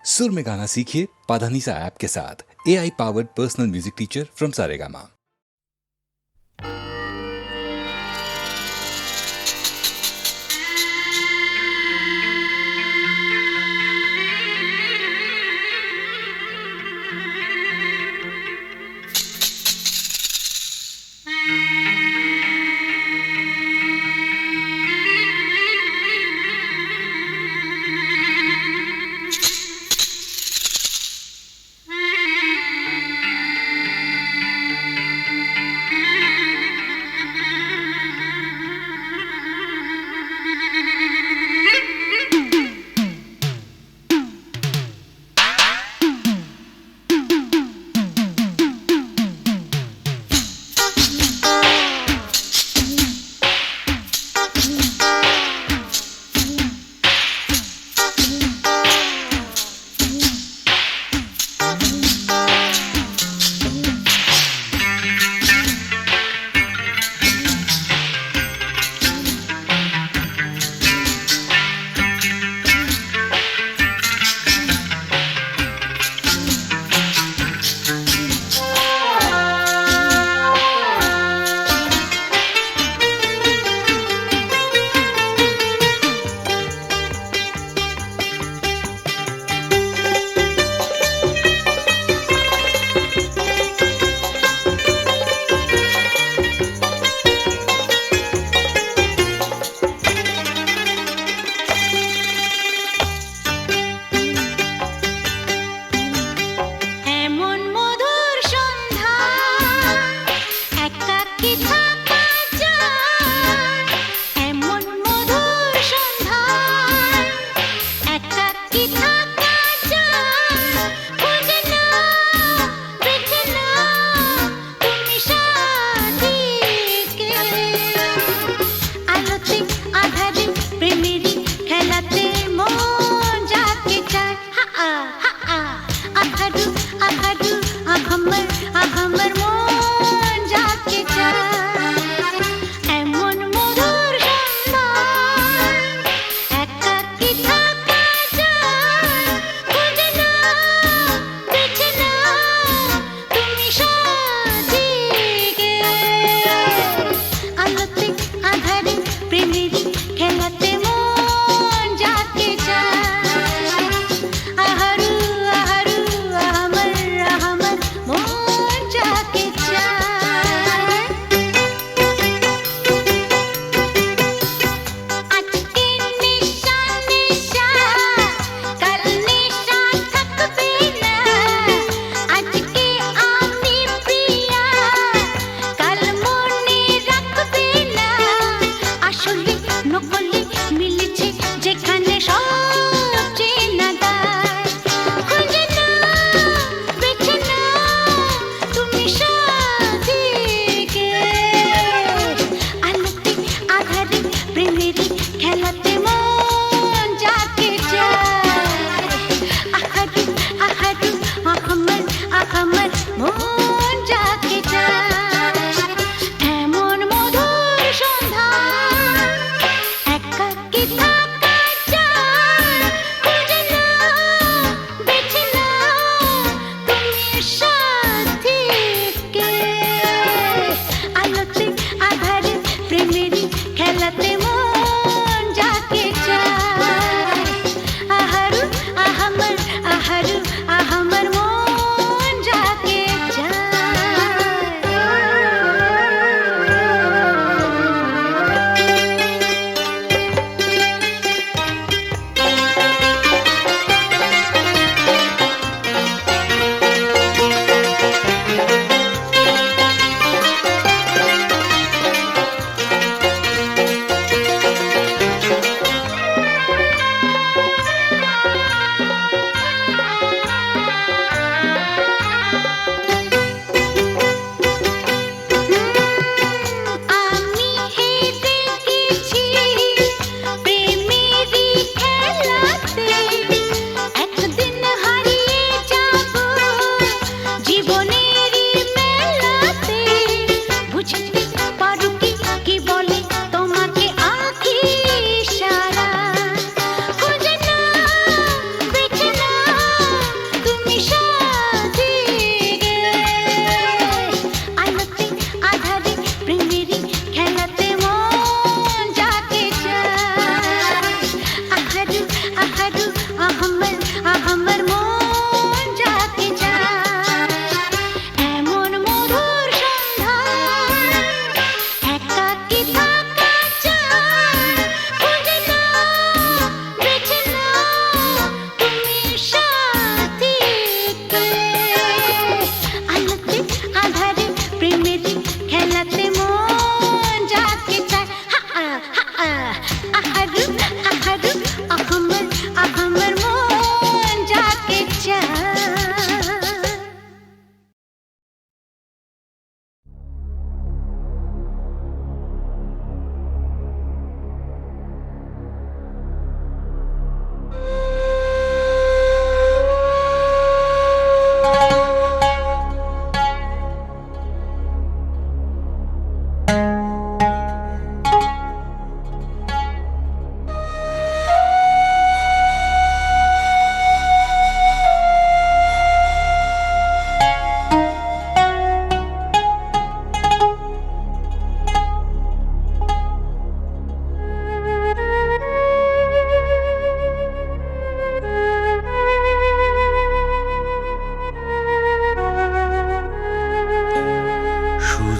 सुर में गाना सीखिए पाधानीसा ऐप के साथ। AI powered personal music teacher from Saregama.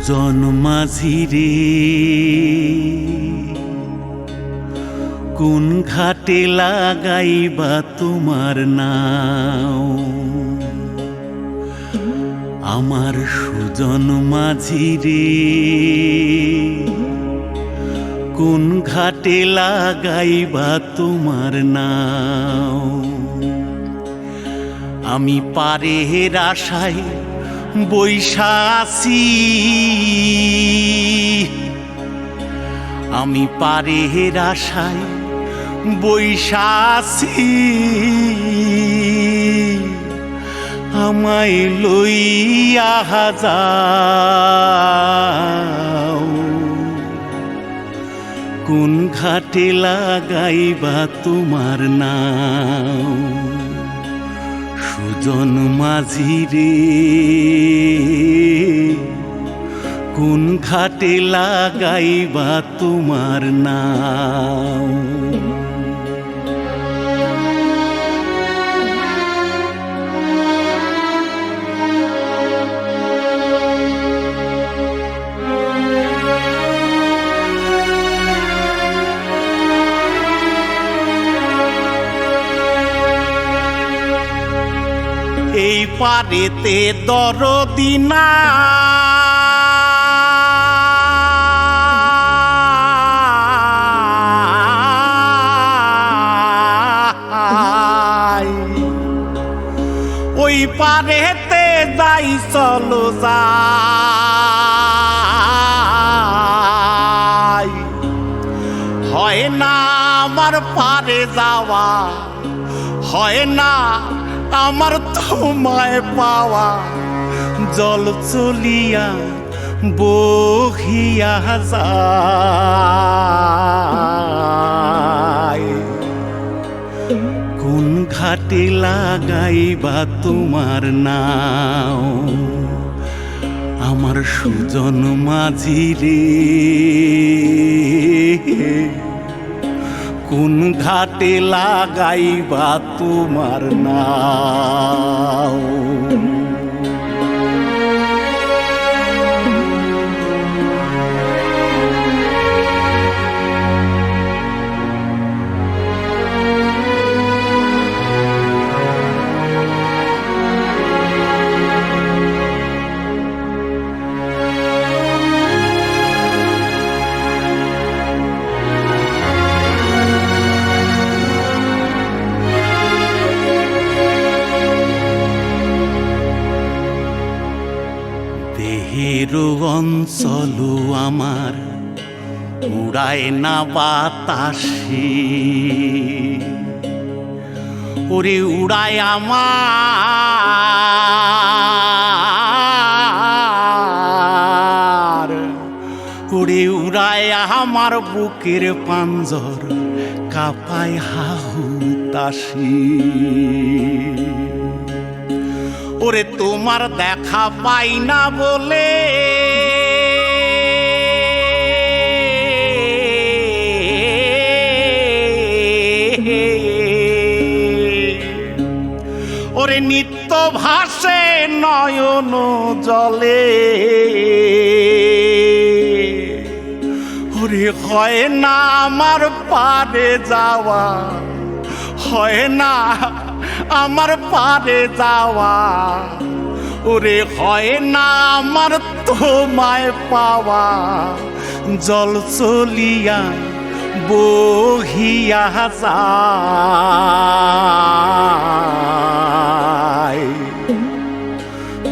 সুজন মাঝি রে কোন ঘাটে লাগাইবা তোমার নাও আমার সুজন মাঝি রে কোন ঘাটে লাগাইবা তোমার নাও আমি পারের আশায় বৈশা আছি আমি পারের আশায় বৈশা আছি আমায় লইয়া যাও কোন ঘাটে লাগাইবা তোমার নাও সুজন মাঝি রে কোন ঘাটে লাগাইবা তোমার নাও এই পারেতে দরদি নাই ওই পারেতে যাই চলো যাই হয় না আমার পারে যাওয়া হয় না আমার তোমায় পাওয়া জল চলিয়া বহিয়া যায় কোন ঘাটে লাগাইবা তোমার নাও আমার সুজন মাঝি রে কোন ঘাটে লাগাইবা তোমার নাও দেহের অঞ্চল আমার উড়ায় না বাতাসে ওরে উড়ায় আমার ওরে উড়ায় আমার বুকের পাঞ্জর কাঁপায় হাহুতাশি ওরে তোমার দেখা পাই না বলে ওরে নিত্য ভাসে নয়ন জলে ওরে হয় না আমার পারে যাওয়া হয় না আমার পারে যাওয়া ওরে হয় না আমার তোমায় পাওয়া জল চলিয়া বহিয়া যায়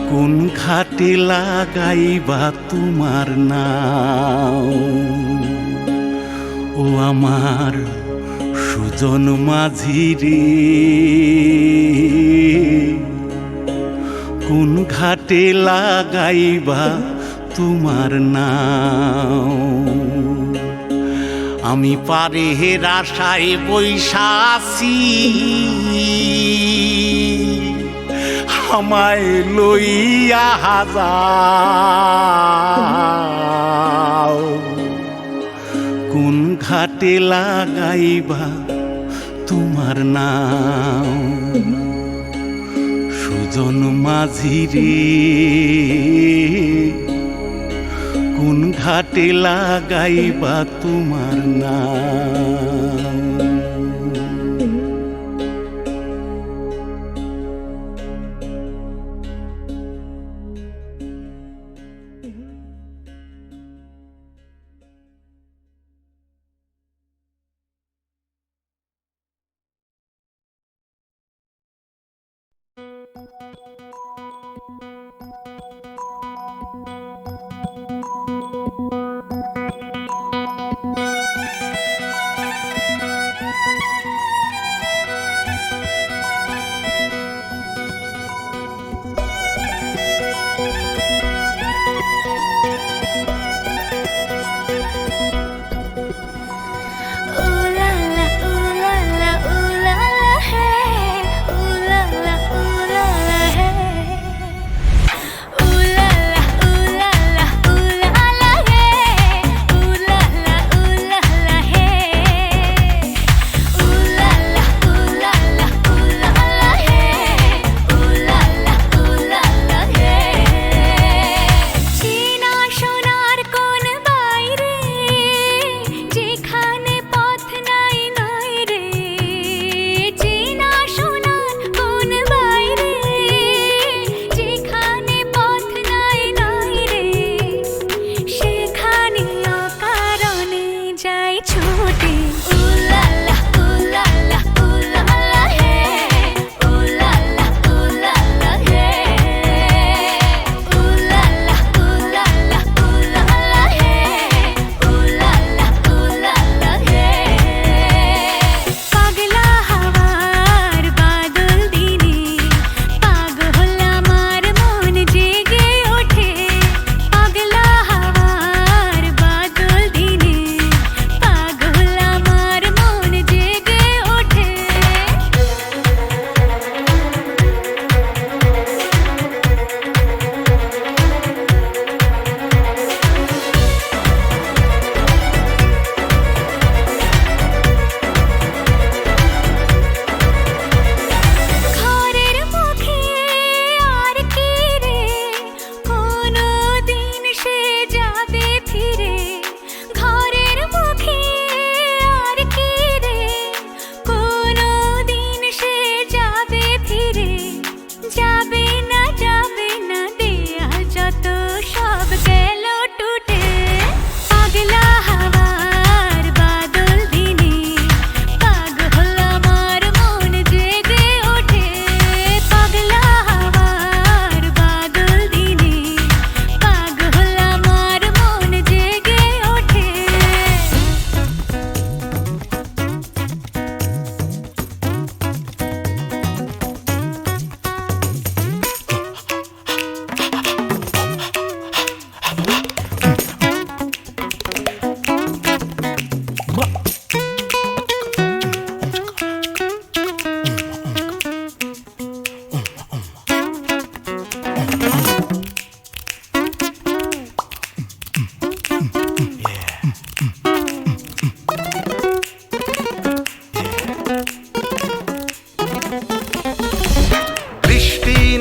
কোন ঘাটে লাগাইবা তোমার নাও ও আমার সুজন মাঝি রে কোন ঘাটে লাগাইবা তোমার নাও আমি পারের আশায় বৈশা আছি আমায় লইয়া যাও কোন ঘাটে লাগাইবা তোমার নাও সুজন মাঝি রে কোন ঘাটে লাগাইবা তোমার নাম।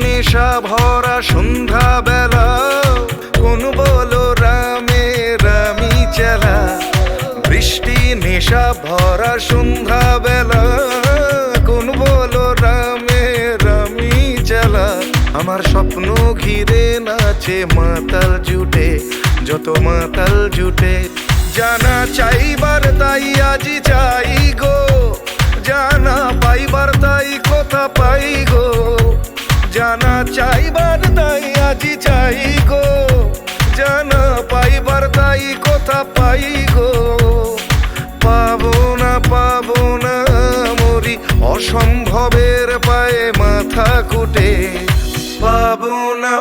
নেশা ভরা সন্ধ্যা বেলা কোন বলো রামে রামি চেলা। বৃষ্টি নেশা ভরা সন্ধ্যা বেলা কোন বলো রামে রামি চেলা। আমার স্বপ্ন ঘিরে নাচে মাতাল জুটে, যত মাতাল জুটে। জানা চাইবার তাই আজি চাই গো, জানা পাইবার তাই কথা পাই গো। জানা চাইবার তাই আজি চাই গো, জানা পাইবার তাই কথা পাই গো। পাবো না মরি অসম্ভবের পায়ে মাথা কুটে। পাবো না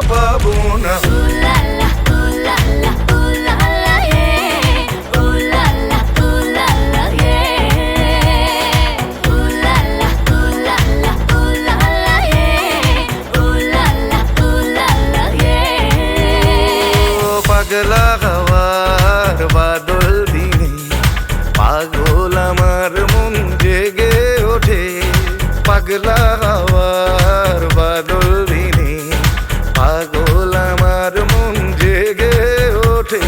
পাগলা হাওয়ার বাদল দিনে পাগল আমার মন জেগে ওঠে। পাগলা হাওয়ার বাদল দিনে পাগল আমার মন জেগে ওঠে।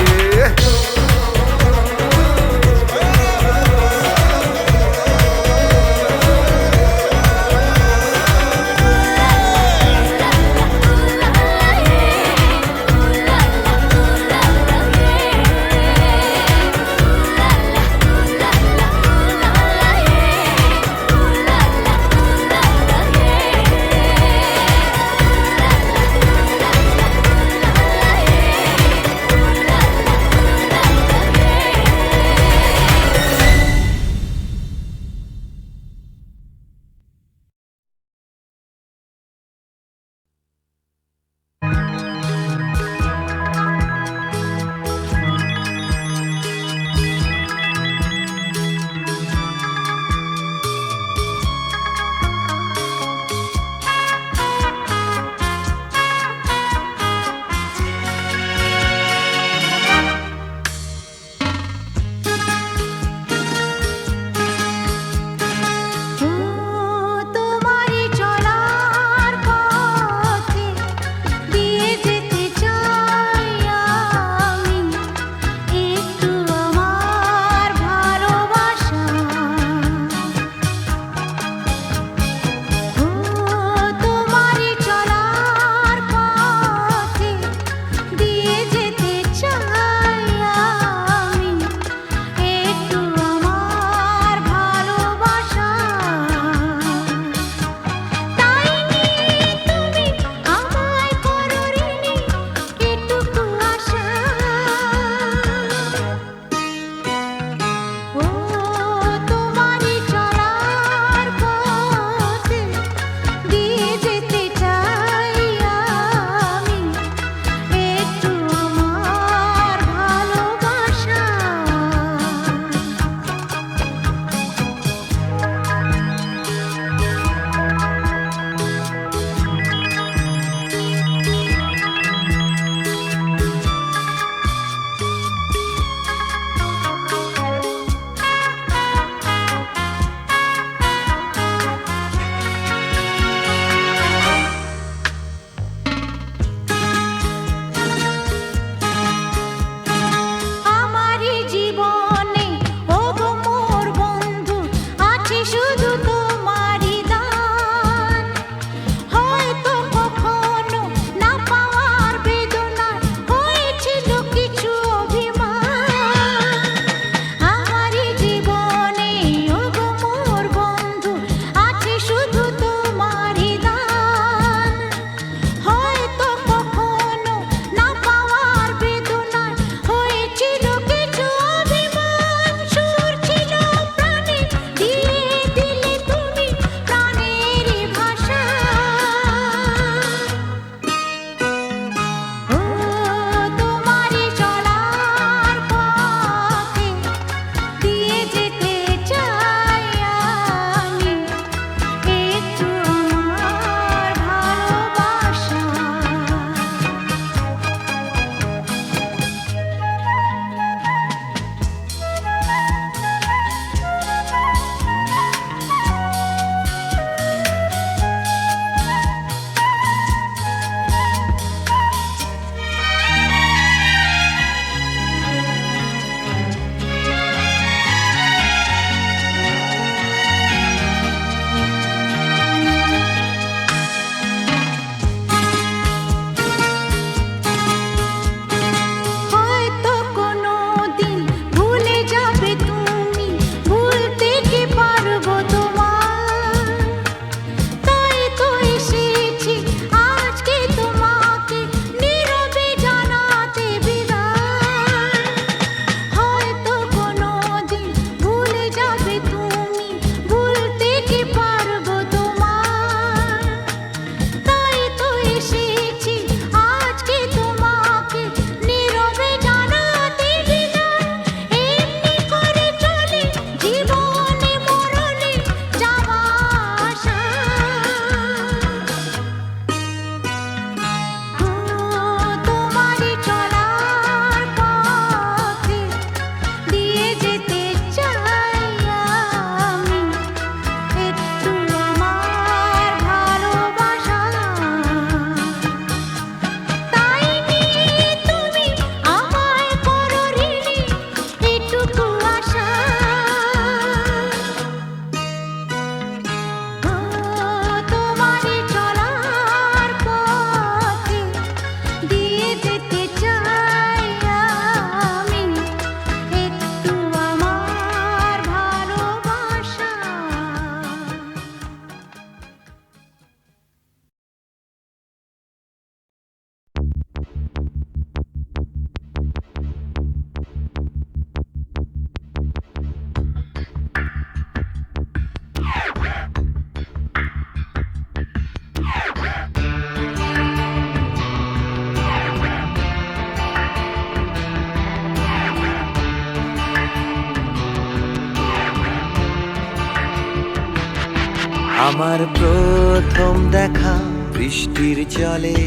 আমার প্রথম দেখা বৃষ্টির জলে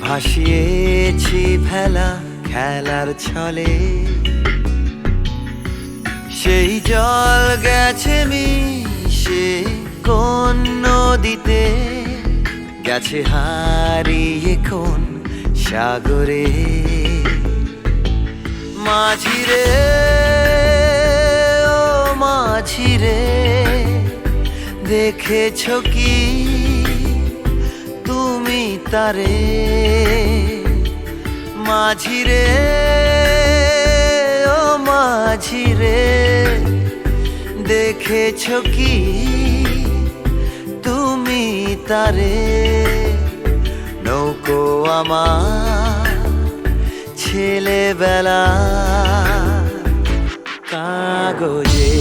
ভাসিয়েছি ভেলা খেলার ছলে, সেই জল গেছে মিশে কোন নদীতে, গেছে হারিয়ে কোন সাগরে। মাঝিরে ও মাঝিরে, দেখেছ কি তুমি তারে? মাঝিরে ও মাঝিরে, দেখেছ কি তুমি তারে? নৌকো আমার ছেলেবেলা কাগজে,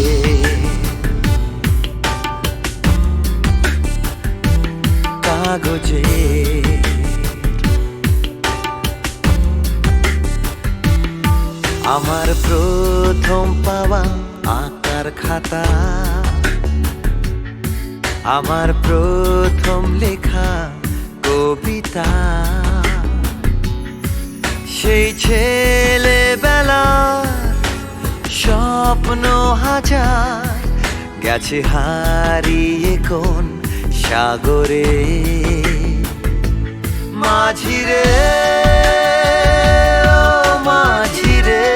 কাগজে। আমার প্রথম পাওয়া আঁকার খাতা, আমার প্রথম লেখা কবিতা, সেই ছেলেবেলার স্বপ্ন হাজার, গেছে হারিয়ে কোন সাগরে। মাঝিরে ও মাঝিরে,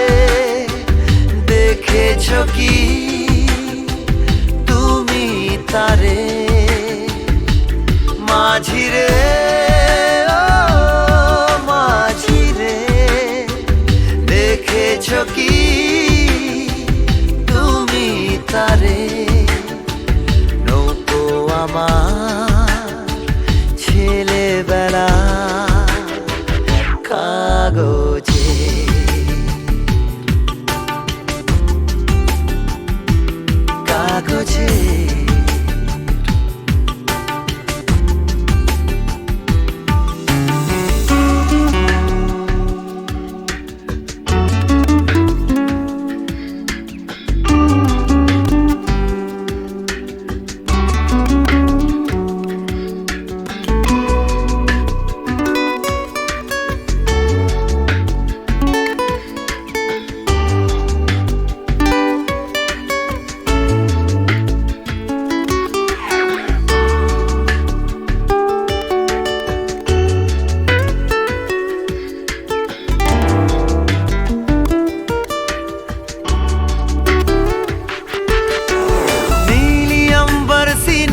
দেখেছ কি তুমি তারে? মাঝিরে ও মাঝিরে, দেখেছ কি তুমি তারে? নৌকো আমার ছেলেবেলা কাগজে, কাগজে।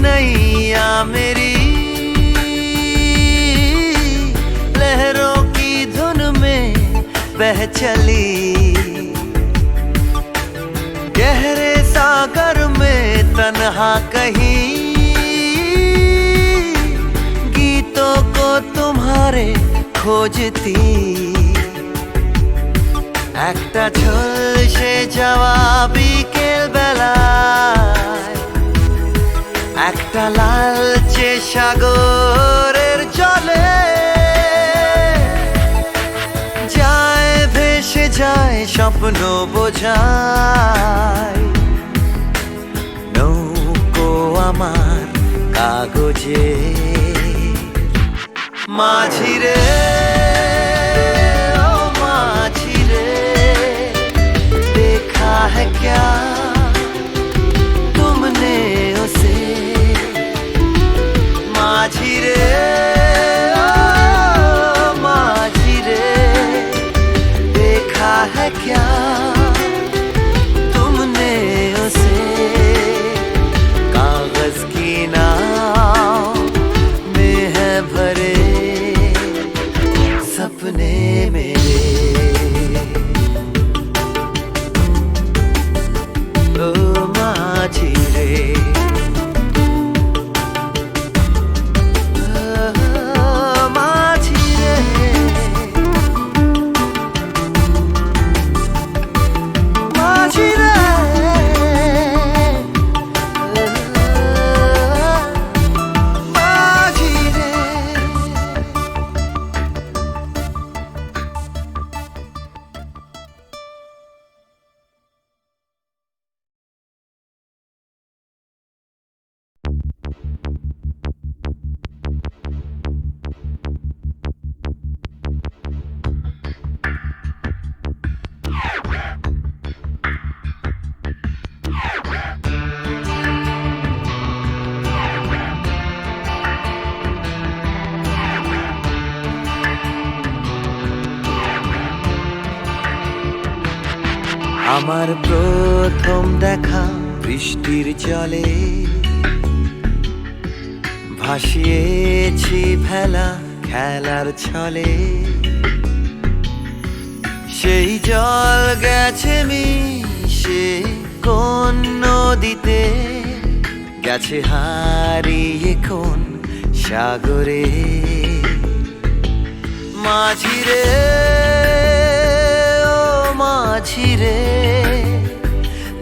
नैया मेरी लहरों की धुन में बह चली, गहरे सागर में तन्हा कहीं गीतों को तुम्हारे खोजती। একটা ঝলসে যাওয়া বিকেল বেলায়, একটা লালচে সাগরের জলে যায় ভেসে যায় স্বপ্ন বোঝায়। নৌকো আমার কাগজে, মাঝিরে ও মাঝিরে, देखा है क्या तुमने उसे? माझिरे ओ माझिरे, देखा है क्या तुमने उसे? कागज की नाव में है भरे सपने मेरे। আমার প্রথম দেখা বৃষ্টির জলে ভাসিয়েছি ভেলা খেলার ছলে সেই জল গেছে মিশে কোন নদীতে গেছে হারিয়ে কোন সাগরে মাঝিরে ও মাঝিরে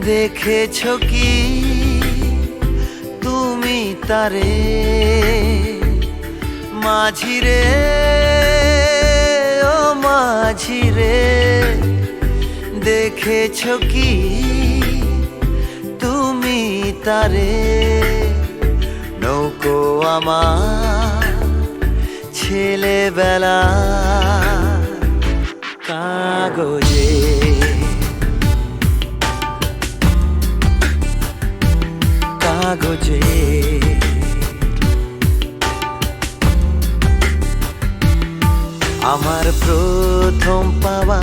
দেখেছ কি তুমি তারে মাঝিরে ও মাঝিরে দেখেছ কি তুমি তারে নৌকো আমার ছেলেবেলা কাগজে কাগজে আমার প্রথম পাওয়া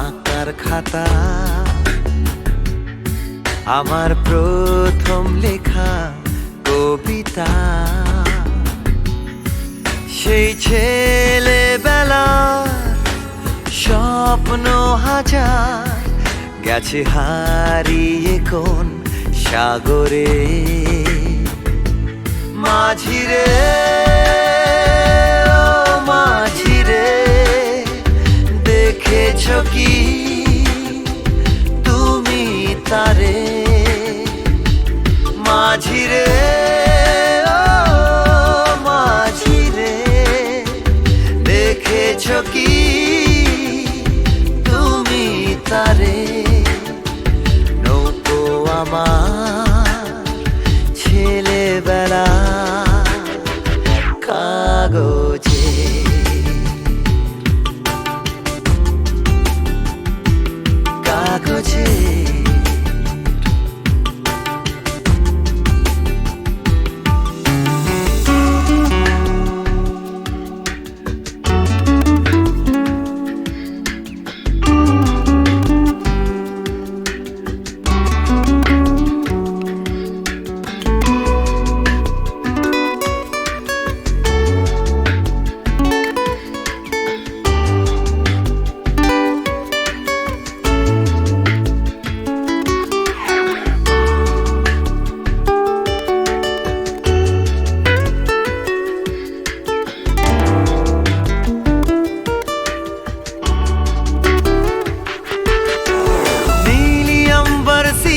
আঁকার খাতা আমার প্রথম লেখা কবিতা সেই ছেলেবেলা স্বপ্ন হাজার গেছে হারিয়ে কোন সাগরে মাঝিরে ও মাঝিরে দেখেছ কি তুমি তারে মাঝিরে ও মাঝিরে দেখেছ কি তুমি তারে নৌকো আমার ছেলেবেলা কাগজে কাগজে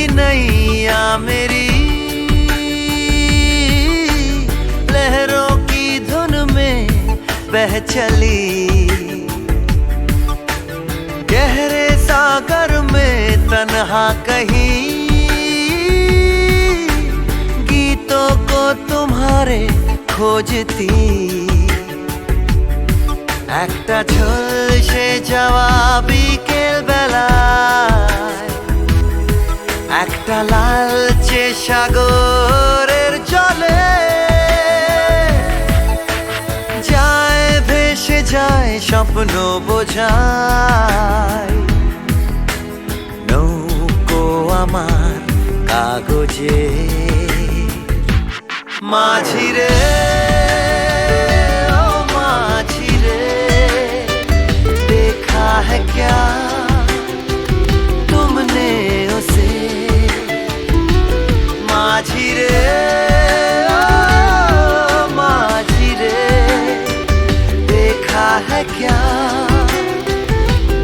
नैया मेरी लहरों की धुन में बह चली गहरे सागर में तन्हा कहीं गीतों को तुम्हारे खोजती একটা ঝলসে যাওয়া বিকেল বেলায় একটা লালচে সাগরের জলে যায় ভেসে যায় স্বপ্ন বোঝায় নৌকো আমার কাগজে মাঝিরে ও মাঝিরে देखा है क्या तुमने उसे माझिरे ओ माझिरे देखा है क्या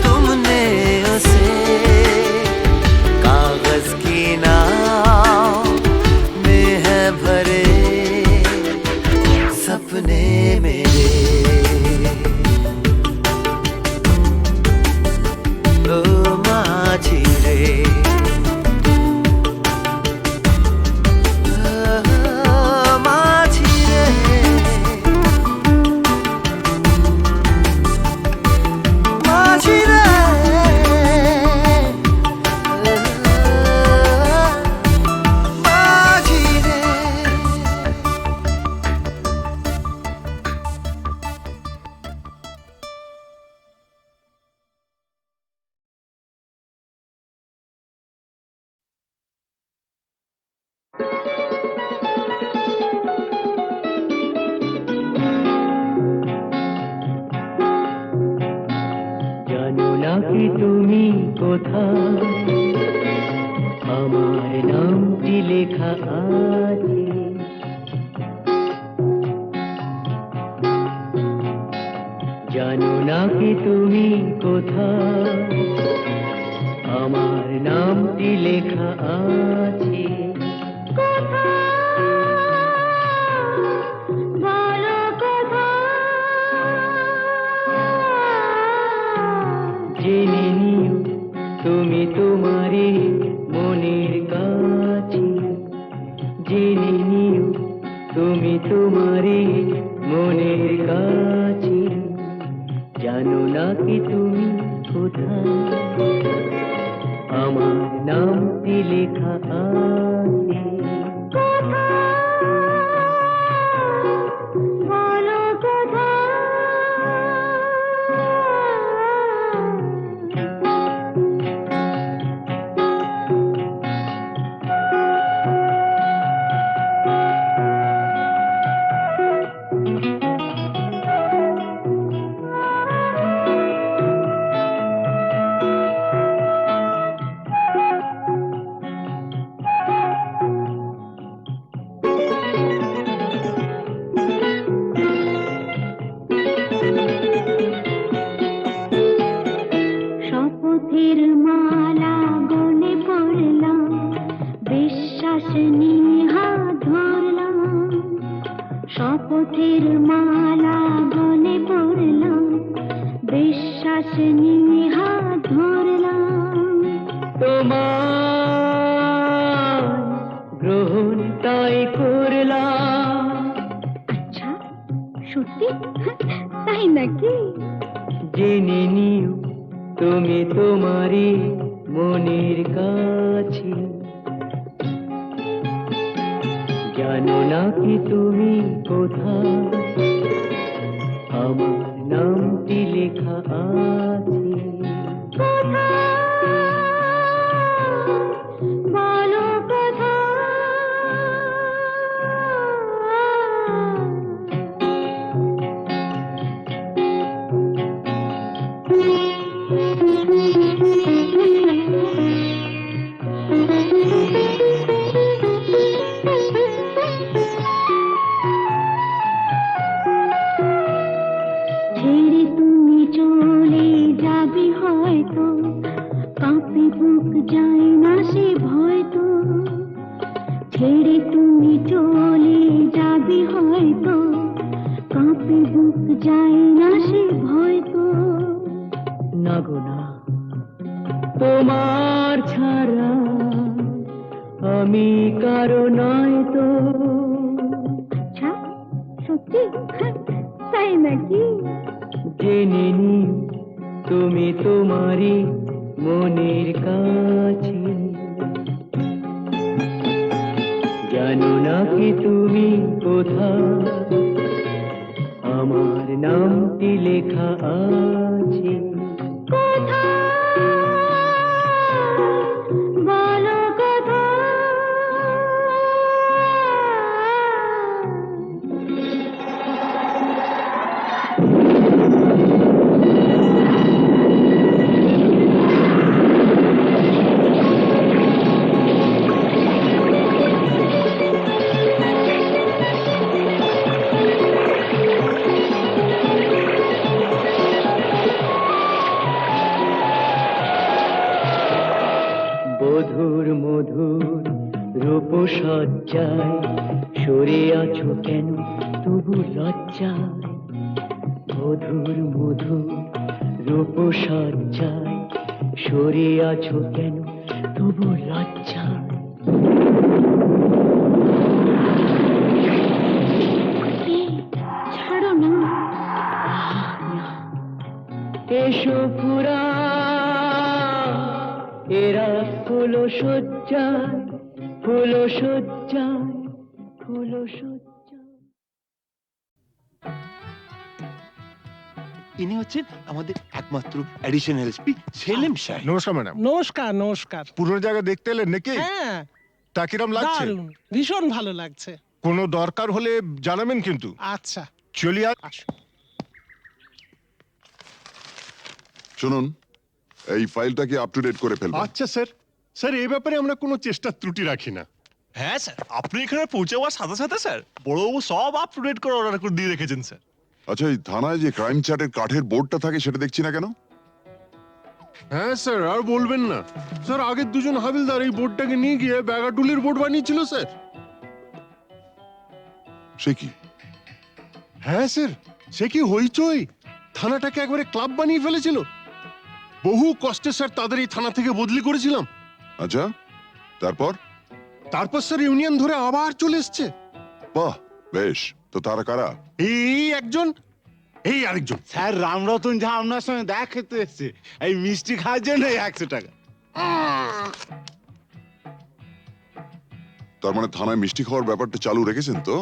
तुमने उसे कागज की नाव में है भरे জানো নাকি তুমি কোথায় আমার নামটি লেখা আছে? জানো নাকি তুমি কোথায় আমার নামটি লেখা আছে? জেনে নিও তুমি তোমারই মনের কাছে, জেনে নিও তুমি তোমারই মনের কাছে। জানো নাকি তুমি কোথায় আমার নামটি লেখা আছে? শপথের মালা গলে পড়লাম, বিশ্বাস নিয়ে হাত ধরলাম। শপথের মালা গলে পড়লাম, বিশ্বাস নিয়ে হাত ধরলাম। তোমার গ্রহণ তাই করলাম। আচ্ছা, সত্যি? তাই নাকি? জেনে নিও তুমি তোমারই মনের কাছে। জানো নাকি তুমি কোথায় আমার নামটি লেখা আছে? বলো কোথায়? ছেড়ে তুমি চলে যাবে হয়তো, কাঁপে বুক যায় না সে ভয় তো। ছেড়ে তুমি চলে যাবে হয়তো, কাঁপে বুক যায় না সে ভয় তো। না গো না, তোমার ছাড়া আমি কারো নয় তো। আচ্ছা, সত্যি? তাই নাকি? জেনে নিও তুমি তোমারই মনের কাছে। জানো নাকি তুমি কোথায় আমার নামটি লেখা আছে? বলো কোথায়? মধুর মধুর রূপসজ্জায় সরে আছো কেন তবু লজ্জায়? মধুর মধুর রূপসজ্জায় সরে আছো কেন তবু লজ্জায়? ছাড়ো না। এসো পুরা এরা ফুল সজ্জায়, ফুল সজ্জায়, ফুল সজ্জায়। ইনি হচ্ছেন আমাদের একমাত্র অ্যাডিশনাল এসপি সেলিম সাহেব। নমস্কার ম্যাডাম। নমস্কার নমস্কার। পুরনো জায়গা দেখতে এলেন নাকি? হ্যাঁ, তা কিরম লাগছে? দারুণ, ভীষণ ভালো লাগছে। কোনো দরকার হলে জানাবেন কিন্তু। আচ্ছা, চলি আর আসুন। শুনুন, এই ফাইলটাকে আপ টু ডেট করে ফেলবেন। আচ্ছা স্যার, স্যার এই ব্যাপারে আমরা কোনো চেষ্টা ত্রুটি রাখি না। হ্যাঁ স্যার, আপনি এখানে পৌঁছাবার সাথে সাথে স্যার বড়বাবু সব আপ টু ডেট করে অর্ডার করে দিয়ে রেখেছেন স্যার। আচ্ছা, এই থানায় যে ক্রাইম চ্যাটের কাঠের বোর্ডটা থাকে সেটা দেখছি না কেন? হ্যাঁ স্যার, আর বলবেন না স্যার, আগের দুজন হাবিলদার এই বোর্ডটাকে নিয়ে গিয়ে ব্যাগাটুলির বোর্ড বানিয়েছিল স্যার। সে কি? হ্যাঁ স্যার, সে কি হইচই, থানাটাকে একবারে ক্লাব বানিয়ে ফেলেছিল। বহু কষ্টে স্যার তাদের এই থানা থেকে বদলি করেছিলাম। আচ্ছা, তারপর? তারপর স্যার ইউনিয়ন ধরে আবার চলে এসছে। বাহ, বেশ। তো তারা কারা? এই একজন, এই আরেকজন। স্যার রামরতন ঝা আপনার সঙ্গে দেখা খেতে এসছে এই মিষ্টি খাওয়ার জন্য 100 টাকা। তার মানে থানায় মিষ্টি খাওয়ার ব্যাপারটা চালু রেখেছেন তো?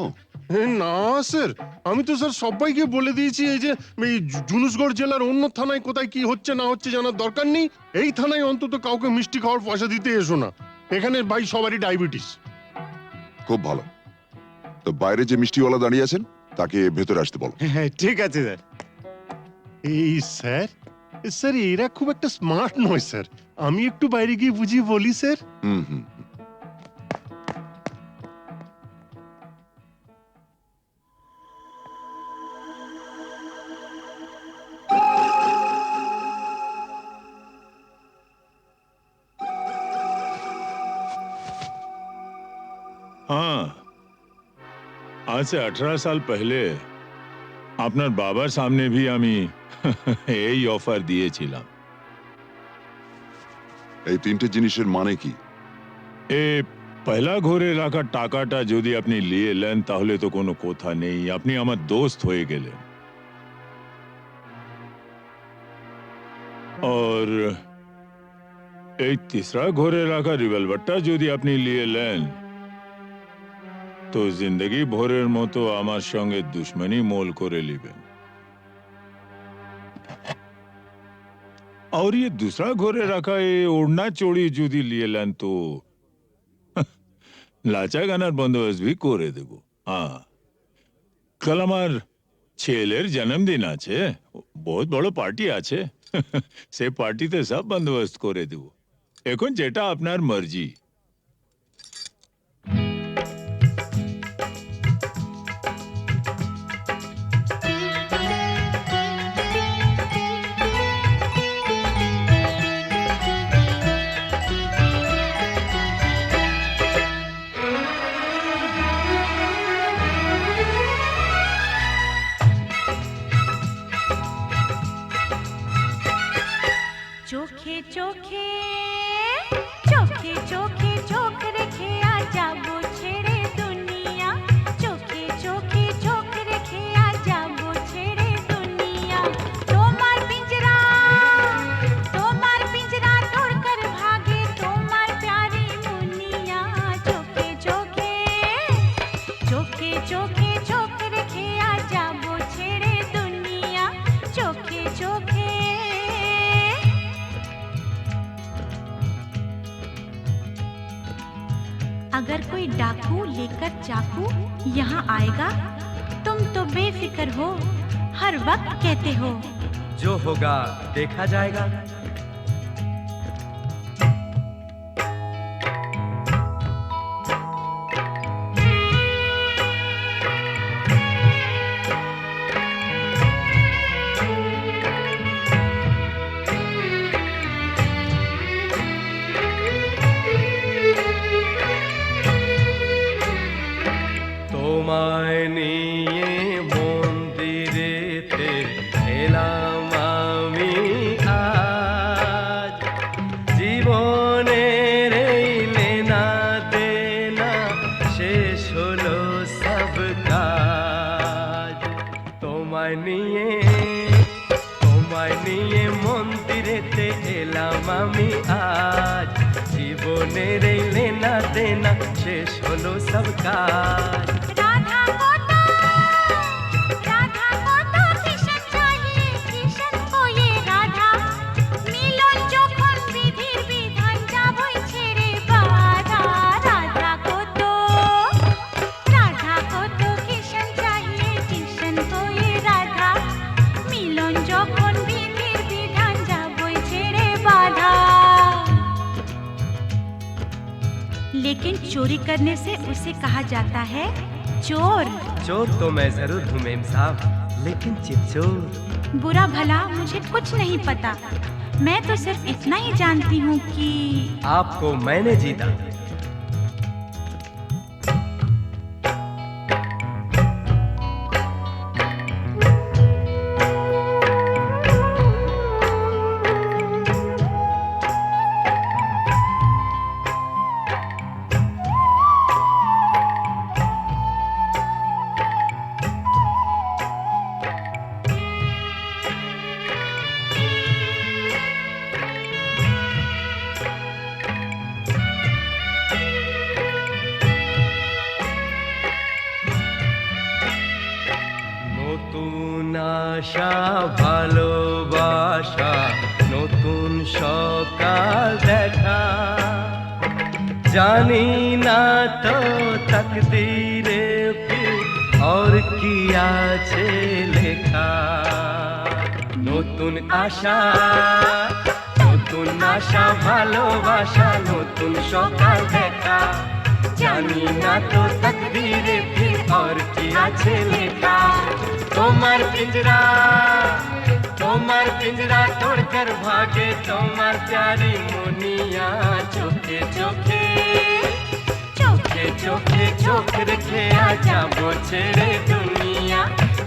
না স্যার, আমি তো স্যার সবাইকে বলে দিয়েছি এই যে এই জুনুসগড় জেলার অন্য থানায় কোথায় কি হচ্ছে না হচ্ছে জানার দরকার নেই। এই থানায় অন্তত কাউকে মিষ্টি খাওয়ার পয়সা দিতে এসো না। এখানে ভাই সবারই ডায়াবেটিস। খুব ভালো। তো বাইরে যে মিষ্টিওয়ালা দাঁড়িয়ে আছেন তাকে ভেতরে আসতে বলো। হ্যাঁ ঠিক আছে স্যার। এই স্যার, স্যার এরা খুব একটা স্মার্ট নয় স্যার, আমি একটু বাইরে গিয়ে বুঝিয়ে বলি স্যার। হুম হুম। हाँ, आज से 18 साल पहले আপনার বাবার সামনে भी আমি এই অফার দিয়েছিলাম। এই তিনটে জিনিসের মানে কি? এ পয়লা ঘরে রাখা টাকাটা যদি আপনি নিয়ে নেন তাহলে তো কোনো কথা নেই, আপনি আমার দোস্ত হয়ে গেলেন। और এই तीसरा ঘরে রাখা রিভলভারটা যদি আপনি নিয়ে নেন তো जिंदगी ভরের মতো আমার সঙ্গে দুশ্মনী মোল করে নেবেন। और ये दूसरा ঘরে রাখা এই ওড়না চড়ি যদি নিয়ে নেন তো লাচা গানার বন্দোবস্ত भी করে দেব। হ্যাঁ, কাল আমার ছেলের জন্মদিন আছে, বহুত বড় পার্টি আছে, সে পার্টিতে সব বন্দোবস্ত করে দেব। এখন যেটা আপনার মর্জি। চোখে চোখে চোখে চোখে চোখ রেখে আজ যাবো ছেড়ে দুনিয়া, চোখে চোখে চোখ রেখে আজ যাবো ছেড়ে দুনিয়া। তোমার পিंजरा तोड़ कर भागे তোমার प्यारी मुनिया, চোখে চোখে চোখে চোখে চোখ রেখে আজ যাবো ছেড়ে দুনিয়া, চোখে চোখে। अगर कोई डाकू लेकर चाकू यहाँ आएगा तुम तो बेफिक्र हो, हर वक्त कहते हो जो होगा देखा जाएगा। তোমায় নিয়ে মন্দিরেতে এলাম আমি আজ, জীবনের এই লেনা দেনা শেষ হলো সব কাজ। তোমায় নিয়ে মন্দিরেতে এলাম আমি আজ, জীবনের এই লেনা দেনা শেষ হলো সব কাজ। राधा को तो कृष्ण चाहिए, कृष्ण को ये राधा, मिलन যখন বিধির বিধান যাবই ছেড়ে বাধা। রাধা लेकिन चोरी करने से उसे कहा जाता है चोर। चोर तो मैं जरूर हूँ मेम साहब, लेकिन चितचोर। बुरा भला मुझे कुछ नहीं पता, मैं तो सिर्फ इतना ही जानती हूँ कि आपको मैंने जीता। নতুন আশা ভালোবাসা, নতুন সকাল দেখা, জানি না তো তকদীরে ফির और কি আছে লেখা। নতুন আশা, নতুন আশা ভালোবাসা, নতুন সকাল দেখা, জানি না তো তকদীরে ফির और কি আছে লেখা। তোমার পিঞ্জরা, তোমার পিঞ্জরা তোড়কর ভাগে তোমার প্যারি মুনিয়া, চোখে চোখে চোখে চোখে চোখ রেখে আজাবো ছেড়ে দুনিয়া,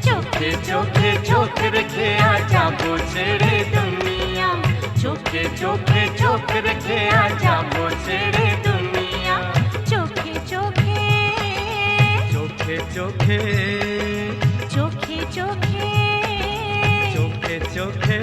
চোখে চোখে চোখ রেখে আজাবো ছেড়ে দুনিয়া, চোখে চোখে চোখ রেখে আজাবো ছেড়ে দুনিয়া, চোখে চোখে চোখে চোখে চোখে চোখে চোখে চোখে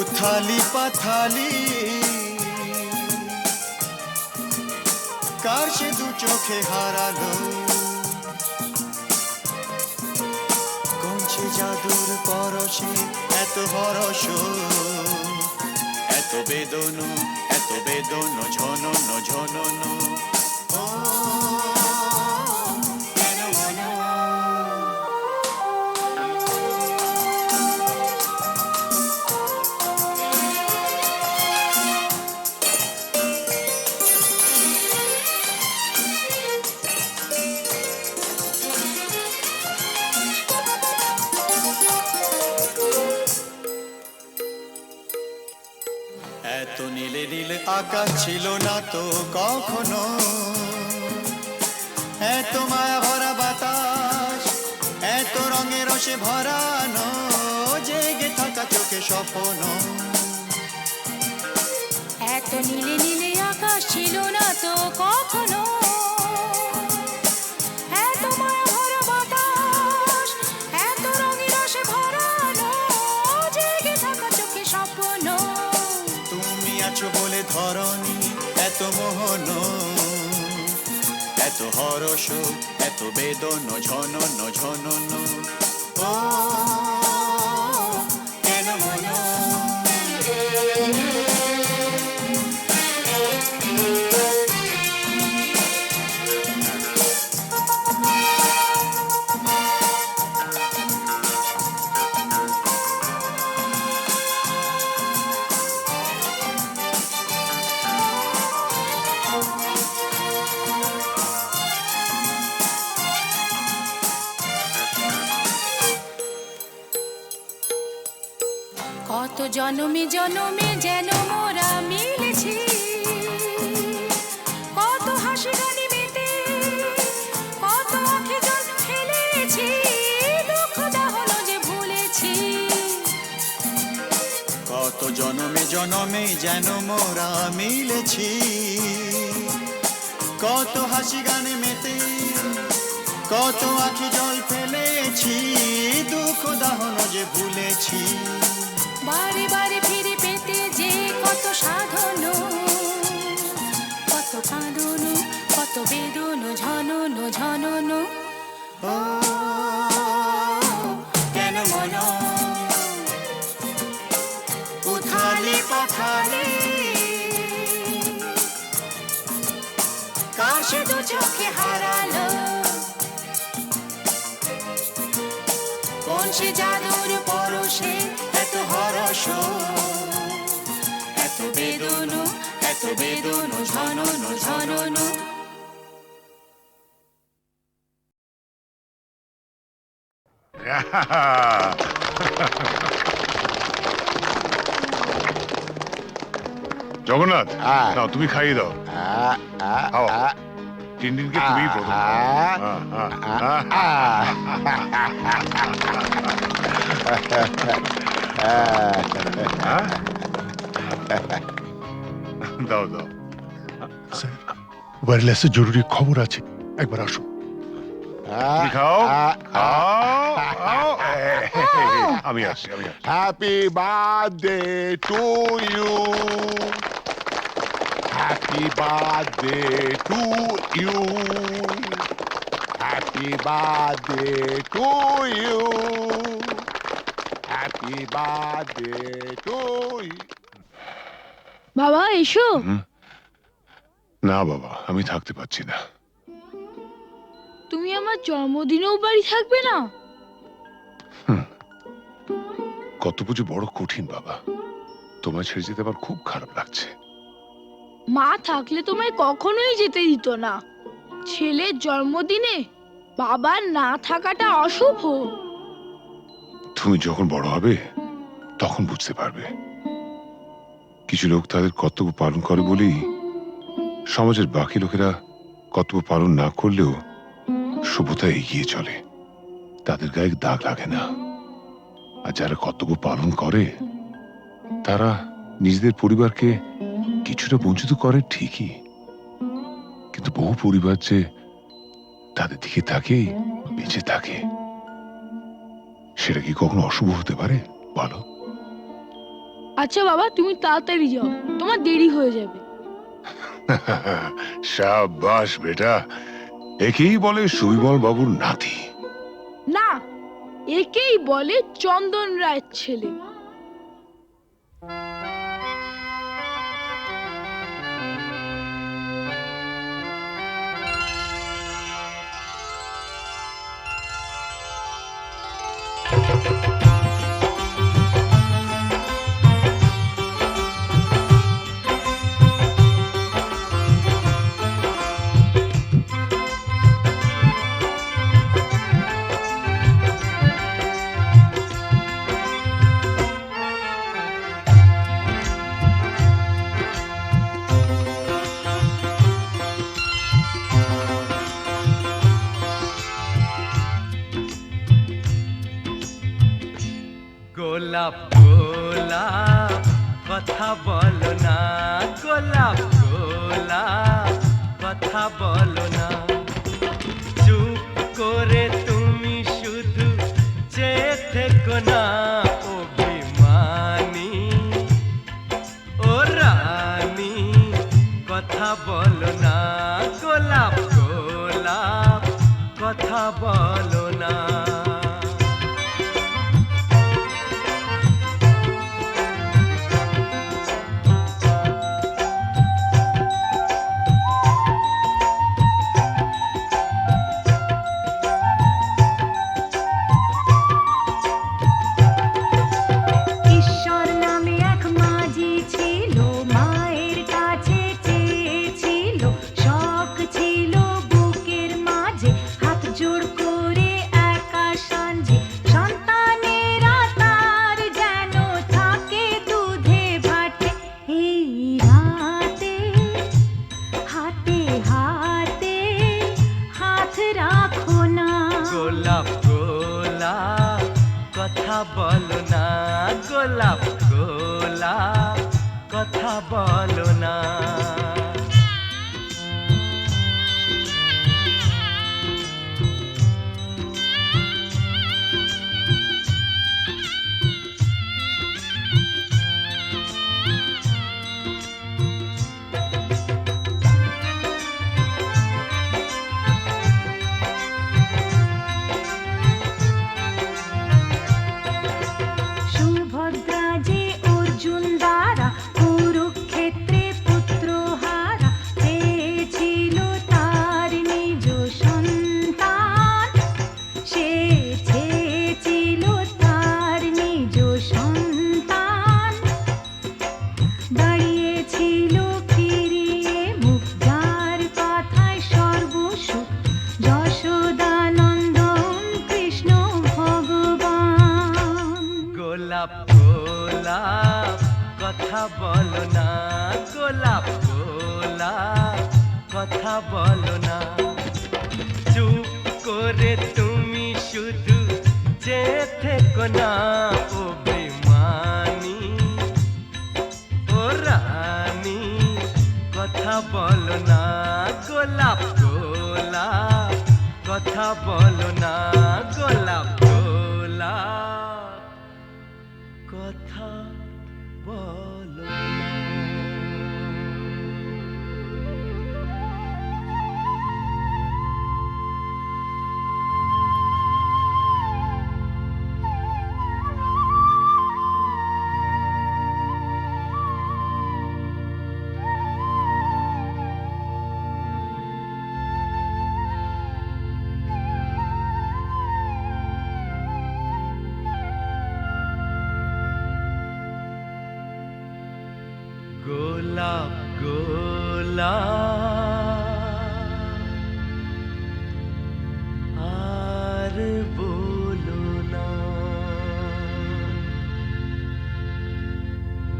उथाली पाथाली কার সে দু চোখে হারালো কোন সে জাদুর পরশে এত হরস এত বেদন ঝনন ঝনন ও আকাশ ছিল না তো কখনো, এত মায়া ভরা বাতাস, এত রঙে রসে ভরানো, জেগে থাকা চোখে স্বপ্ন। এত নীলে নীলে আকাশ ছিল না তো কখনো, এত মায়া ভরা বাতাস, এত রঙে রসে ভরানো, জেগে থাকা চোখে স্বপ্ন। তুমি আছো বলে ধরণী এত মোহন, এত হরস, এত বেদন ঝনন ঝনন। ও কেন মন কত জনমে জনমে যেন মোরা মিলেছি, কত হাসি গানে মেতে, কত আঁখে জল ফেলেছি, দুঃখ দাহন যে ভুলেছি। কত জনমে জনমে যেন মোরা মিলেছি, কত হাসি গানে মেতে, কত আঁখি জল ফেলেছি, দুঃখ দাহন যে ভুলেছি। বারে বারে ফিরে পেতে যে কত সাধন, কত কাঁদন, কত বেদন ঝনন ঝনন। ও কেন মন উথালি পাথালি, কাশে দু চোখে হারালো, কোন সে জাদুর পরশে এত হরস, এত বেদন, এত বেদন ঝনন ঝনন। জগন্নাথ, নাও তুমি খাইয়ে দাও। খাও। টিনটিনকে তুমি প্রথম দাও দাও। ওয়্যারলেসে জরুরি খবর আছে, একবার আসো। তুমি খাও খাও। আমি আসছি, আমি আসছি। Happy birthday to you, happy birthday to you, happy birthday to you, happy birthday to you. বাবা এসো। না বাবা, আমি থাকতে পারছি না। তুমি আমার জন্মদিনেও বাড়ি থাকবে না? কত পুজো বড় কঠিন বাবা, তোমায় ছেড়ে যেতে আমার খুব খারাপ লাগছে। মা থাকলে তোমায় কখনোই যেতে দিত না। ছেলের জন্মদিনে বাবার না থাকাটা অশুভ। তুমি যখন বড় হবে তখন বুঝতে পারবে। কিছু লোক তাদের কর্তব্য পালন করে বলেই সমাজের বাকি লোকেরা কর্তব্য পালন না করলেও সভ্যতা এগিয়ে চলে, তাদের গায়ে দাগ লাগে না। আর যারা কর্তব্য পালন করে তারা নিজেদের পরিবারকে কিছুটা বঞ্চিত করে ঠিকই, কিন্তু বহু পরিবার যে তাদের দিকে তাকিয়ে বেঁচে থাকে, সেটা কি কখনো অশুভ হতে পারে বলো? আচ্ছা বাবা, তুমি তাড়াতাড়ি যাও, তোমার দেরি হয়ে যাবে। শাবাশ বেটা, একেই বলে সুবিমল বাবুর নাতি। না, একেই বলে চন্দন রায়ের ছেলে। গোলাপ গোলাপ কথা বলো না, গোলাপ গোলাপ কথা বলো না। চুপ করে তুমি শুধু চেয়ে থেকো না, অভিমানী ও রানী কথা বলো না, গোলাপ গোলাপ কথা বলো না। ঈশ্বর নামে এক মাঝি ছিল, মায়ের কাছে চেয়েছিল, শখ ছিল বুকের মাঝে, হাত জোড় করে একা সাঞ্জে, সন্তানেরা তার যেন থাকে দুধে ভাটে। এই রাতে হাতে হাতে হাত রাখো না, গোলাপ গোলাপ কথা বলো না, গোলাপ গোলাপ কথা বলো না। সুভদ্রা যে অর্জুন দ্বারা কুরুক্ষেত্রে পুত্র হারা, চেয়েছিল তার নিজ সন্তান, সে চেয়েছিল তার নিজ সন্তান, দাঁড়িয়েছিল ফিরিয়ে মুখ, যার কথায় সর্বসুখ, যশোদানন্দন কৃষ্ণ ভগবান। গোলাপ গোলাপ কথা বলো না, গোলাপ গোলাপ কথা বলো না। চুপ করে তুমি শুধু চেয়ে থেকো না, অভিমানী ও রানী কথা বলো না, গোলাপ গোলাপ কথা বলো না, গোলাপ গোলাপ কথা বলো না। গোলাপ গোলাপ আর বলো না,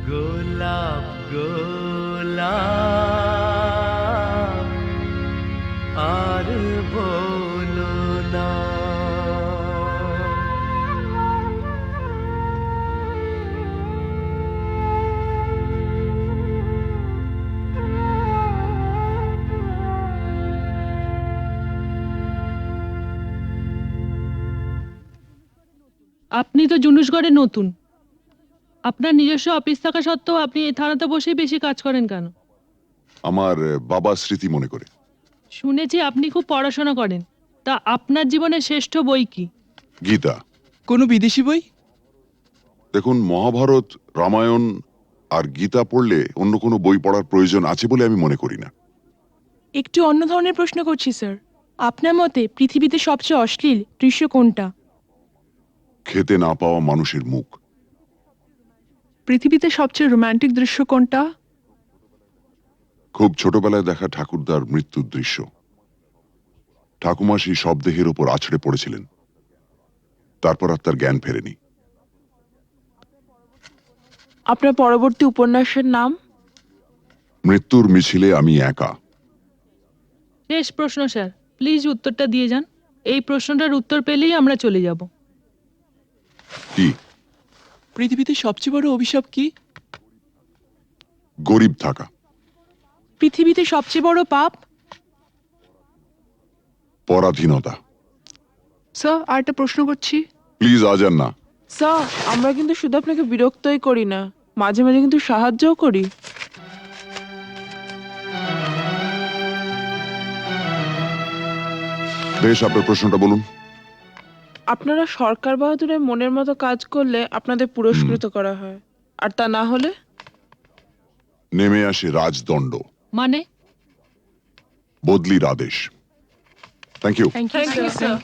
গোলাপ গোলাপ আর বলো না। আপনি তো জুনুসগড়ে নতুন, আপনার নিজস্ব অফিস থাকা সত্ত্বেও আপনি এই থানাতে বসেই বেশি কাজ করেন কেন? আমার বাবার স্মৃতি মনে করে। শুনেছি আপনি খুব পড়াশোনা করেন, তা আপনার জীবনের শ্রেষ্ঠ বই কি? গীতা। কোনো বিদেশি বই? দেখুন, মহাভারত, রামায়ণ আর গীতা পড়লে অন্য কোনো বই পড়ার প্রয়োজন আছে বলে আমি মনে করি না। একটু অন্য ধরনের প্রশ্ন করছি স্যার, আপনার মতে পৃথিবীতে সবচেয়ে অশ্লীল দৃশ্য কোনটা? খেতে না পাওয়া মানুষের মুখ। পৃথিবীতে সবচেয়ে রোমান্টিক দৃশ্য কোনটা? খুব ছোটবেলায় দেখা ঠাকুরদার মৃত্যুর দৃশ্য। ঠাকুমা সেই শবদেহের ওপর আছড়ে পড়েছিলেন, তারপর আর তার জ্ঞান ফেরেনি। আপনার পরবর্তী উপন্যাসের নাম? মৃত্যুর মিছিলে আমি একা। শেষ প্রশ্ন স্যার, প্লিজ উত্তরটা দিয়ে যান। এই প্রশ্নটার উত্তর পেলেই আমরা চলে যাব। কি? পৃথিবীতে সবচেয়ে বড় অভিশাপ কি? গরিব থাকা। পৃথিবীতে সবচেয়ে বড় পাপ? পরাধীনতা। স্যার আর একটা প্রশ্ন করছি। প্লিজ আজ আর না। স্যার আমরা কিন্তু শুধু আপনাকে বিরক্তই করি না, মাঝে মাঝে কিন্তু সাহায্যও করি। বেশ, আপনার প্রশ্নটা বলুন। আপনারা সরকার বাহাদুরের মনের মতো কাজ করলে আপনাদের পুরস্কৃত করা হয়, আর তা না হলে? নেমে আসে রাজদণ্ড, মানে? বদলির আদেশ। Thank you. Thank you sir.